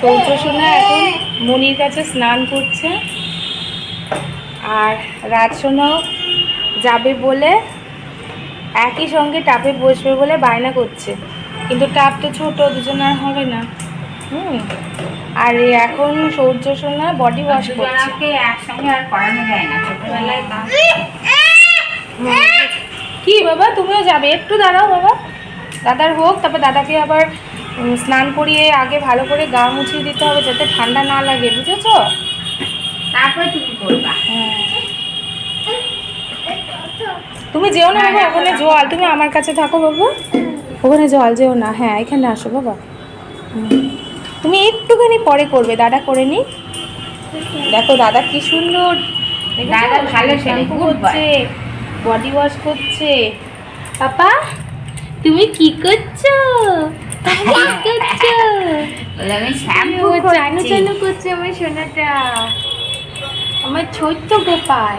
সৌর্য সোনা এখন মনির কাছে স্নান করছে, আর রাত সোনাও যাবে বলে একই সঙ্গে টাপে বসবে বলে বায়না করছে, কিন্তু টাপ তো ছোট, দুজন আর হবে না। আর এখন সৌর্য সোনা বডি ওয়াশ করছে। একসঙ্গে আর করানো যায় না, ছোটবেলায় কি বাবা, তুমিও যাবে? একটু দাঁড়াও বাবা, দাদার হোক, তারপর দাদাকে আবার স্নান করিয়ে আগে ভালো করে গা মুছিয়ে দিতে হবে যাতে ঠান্ডা না লাগে, বুঝেছ? তারপরে তুমি করবা। হ্যাঁ, তুমি যেও না বাবা, ওখানে জল, তুমি আমার কাছে থাকো বাবা, ওখানে জল যেও না। হ্যাঁ, এখানে আসো বাবা, তুমি একটুখানি পরে করবে, দাদা করে নি। দেখো দাদা কি সুন্দর, দাদা ভালো শ্যাম্পু করছে, বডি ওয়াশ করছে। পাপা তুমি কি করছো? আমি শ্যাম্পু চালু চালু করছে আমার সোনাটা, আমার ছোট্ট গোপাল।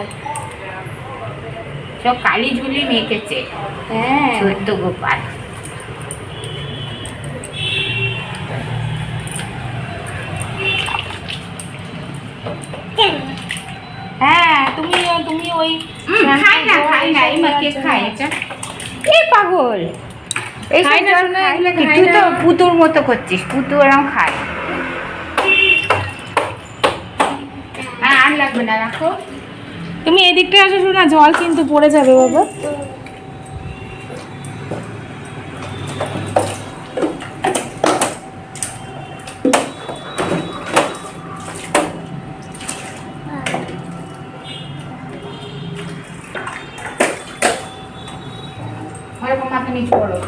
সব কালি ঝুলি মেখেছে। হ্যাঁ, ছোট্ট গোপাল। হ্যাঁ, তুমি ওই খাই না এই মাকে খাই এটা। এ পাগল, এই খাই না জল শোনা, খাই। এগুলো খাই তুই তো না। পুতুর মতো করছিস, পুতু এরকম খায়। হ্যাঁ, আর লাগবে না, রাখো। তুমি এদিকটা আসো শোনা, জল কিন্তু পড়ে যাবে বাবা। ওরকম মাথা নিচু করো।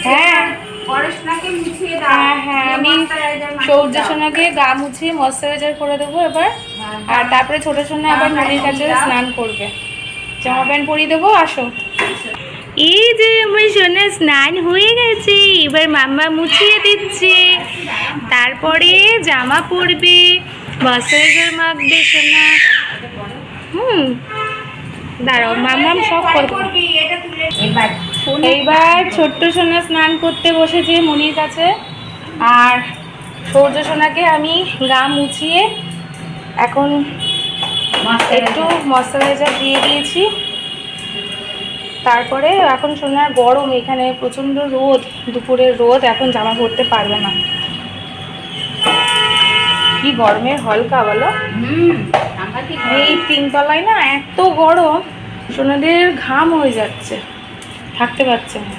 হ্যাঁ পড়াশোনাকে মুছিয়ে দাও। হ্যাঁ হ্যাঁ, আমি সৌর্য সোনাকে গা মুছিয়ে ময়শ্চারাইজার করে দেবো এবার, আর তারপরে ছোট সোনা আবার নদীর কাছে স্নান করবে। জামা প্যান্ট পরিয়ে দেবো, আসো। এই যে আমার সোনা স্নান হয়ে গেছে, এবার মাম্মা মুছিয়ে দিচ্ছে, তারপরে জামা পরবে, ময়শ্চারাইজার মাখবে সোনা। দাঁড়াও, মাম্মাম সব করবে। এইবার ছোট্ট সোনা স্নান করতে বসেছে মনির কাছে, আর সৌর্য সোনাকে আমি গা মুছিয়ে এখন একটু ময়শ্চারাইজার দিয়ে দিয়েছি। তারপরে এখন সোনার গরম, এখানে প্রচণ্ড রোদ, দুপুরের রোদ, এখন জামা পরতে পারবে না। কি গরমের হলকা বলো, এই তিনতলায় না এত গরম, সোনাদের ঘাম হয়ে যাচ্ছে, থাকতে পারছে না।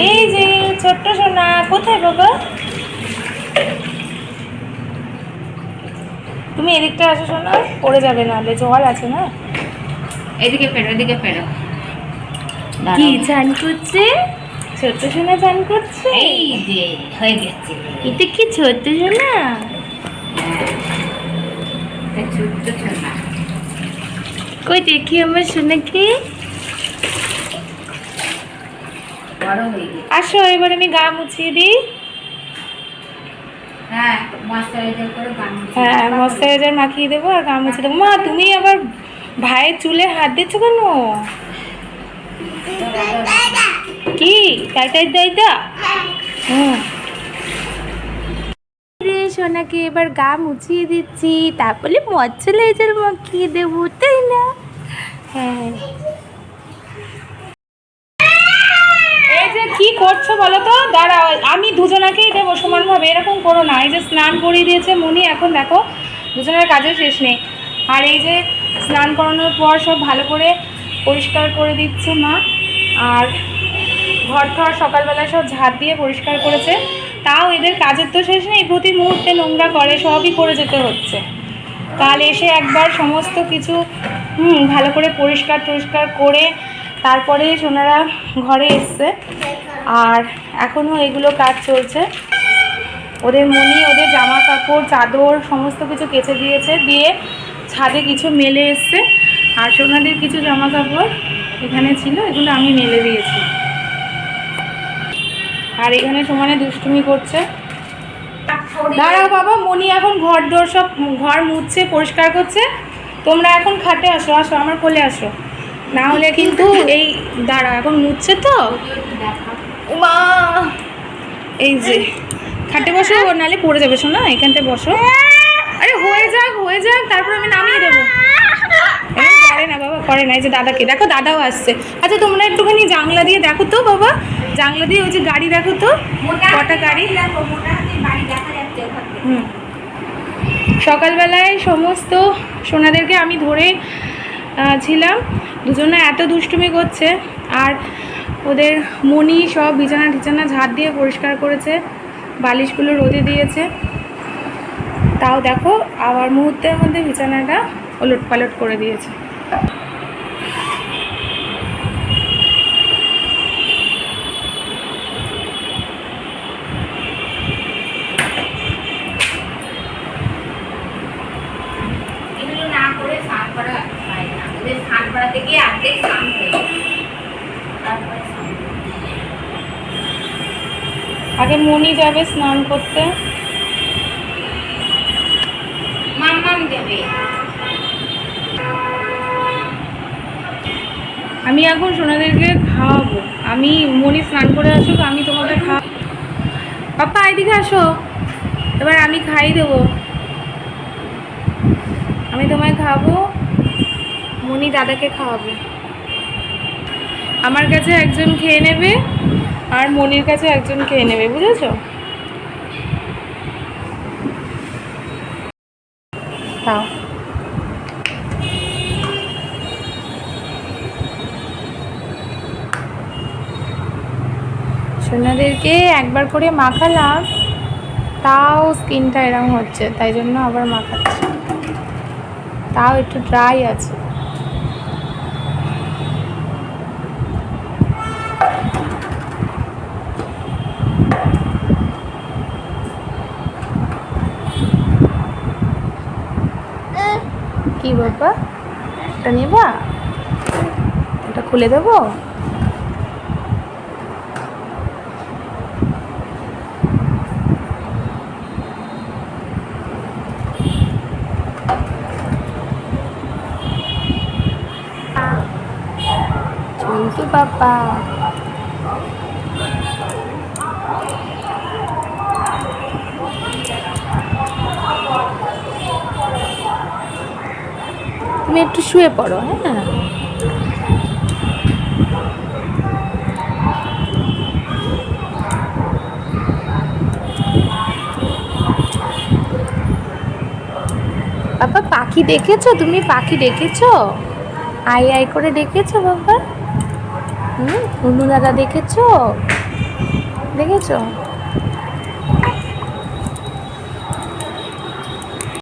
এই যে ছোট্ট সোনা, কোথায় বাবা? তুমি এদিকটা আসো সোনা, পড়ে যাবে, নাহলে জল আছে না। এদিকে ফেরো, এদিকে ফেরো। কি চান করছে ছোট্ট সোনা? চান করছে, এই যে হয়ে গেছে। এটা কি ছোট্ট সোনা? ছোট্ট সোনা, কই দেখি আমার সোনাকে। বড় হয়ে গেছে। আসো, এবার আমি গা মুছিয়ে দিই। হ্যাঁ, ময়শ্চারাইজার করে গা মুছিয়ে হ্যাঁ, ময়শ্চারাইজার মাখিয়ে দেবো আর গা মুছিয়ে দেবো। মা, তুমি আবার ভাইয়ের চুলে হাত দিচ্ছ কেন? কি টাইটাই দাইদা? সোনাকে এবার গা মুছিয়ে দিচ্ছি, তারপরে ময়শ্চারাইজার মাখিয়ে দেবো, তাই না? হ্যাঁ। এই যে কি করছো বলো তো? দাঁড়াও, আমি দুজনাকেই দেবো সমানভাবে, এরকম করো না। এই যে স্নান করিয়ে দিয়েছে মনি, এখন দেখো দুজনের কাজের শেষ নেই। আর এই যে স্নান করানোর পর সব ভালো করে পরিষ্কার করে দিচ্ছে মা, আর ঘর ঠর সকালবেলা সব ঝাড় দিয়ে পরিষ্কার করেছে। তাও এদের কাজের তো শেষ নেই, প্রতি মুহূর্তে নোংরা করে, সবই করে যেতে হচ্ছে। কাল এসে একবার সমস্ত কিছু ভালো করে পরিষ্কার টরিষ্কার করে তারপরে সোনারা ঘরে এসছে, আর এখনও এগুলো কাজ চলছে। ওদের মনি ওদের জামা কাপড় চাদর সমস্ত কিছু কেচে দিয়েছে, দিয়ে ছাদে কিছু মেলে এসছে। আর সোনাদের কিছু জামা কাপড় এখানে ছিল, এগুলো আমি মেলে দিয়েছি। আর এখানে সমানে দুষ্টুমি করছে। দাঁড়াও বাবা, মনি এখন ঘর দোর সব ঘর মুছছে, পরিষ্কার করছে। তোমরা এখন খাটে আসো, আসো আমার কোলে আসো, না হলে কিন্তু এই দাঁড়াও এখন মুছছে তো মা। এই যে খাটে বসো, নাহলে পড়ে যাবে শোনা, এখানটায় বসো। আরে হয়ে যাক তারপর আমি নামিয়ে দেবো। করে না বাবা, করে না। এই যে দাদাকে দেখো, দাদাও আসছে। আচ্ছা তোমরা একটুখানি জানলা দিয়ে দেখো তো বাবা, জানলা দিয়ে ওই যে গাড়ি দেখো তো, কটা গাড়ি। হুম, সকালবেলায় সমস্ত সোনাদেরকে আমি ধরে ছিলাম, দুজনে এত দুষ্টুমি করছে। আর ওদের মনি সব বিছানা টিছানা ঝাড় দিয়ে পরিষ্কার করেছে, বালিশগুলো রোদে দিয়েছে। তাও দেখো আবার মুহূর্তের মধ্যে বিছানাটা ওলট পালট করে দিয়েছে। এগুলো না করে স্নান করা হয় না, ওদের স্নান করাতে গিয়ে আর্ধেক স্নান হয়ে যায়। তারপরে স্নান আগে মনি যাবে স্নান করতে, মাম্মাম যাবে। আমি এখন সোনাদেরকে খাওয়াবো। আমি মনি স্নান করে আসুক, আমি তোমাকে পাপা এদিকে আসো, এবার আমি খাই দেবো। আমি তোমায় খাওয়াবো, মনি দাদাকে খাওয়াবে। আমার কাছে একজন খেয়ে নেবে আর মনির কাছে একজন খেয়ে নেবে, বুঝেছো? খাও। সোনাদেরকে একবার করে মাখালাম, তাও স্কিনটা এরকম হচ্ছে, তাই জন্য আবার মাখাচ্ছি। তাও একটু ড্রাই আছে। কি বাবা, এটা নেবা? এটা খুলে দেবো? চুমকি বাবা, তুমি একটু শুয়ে পড়ো। হ্যাঁ, বাবা পাখি দেখেছো? তুমি পাখি দেখেছো? আই আই করে ডেকেছো বাবা? হুম, হুনু দাদা দেখেছো? দেখেছো?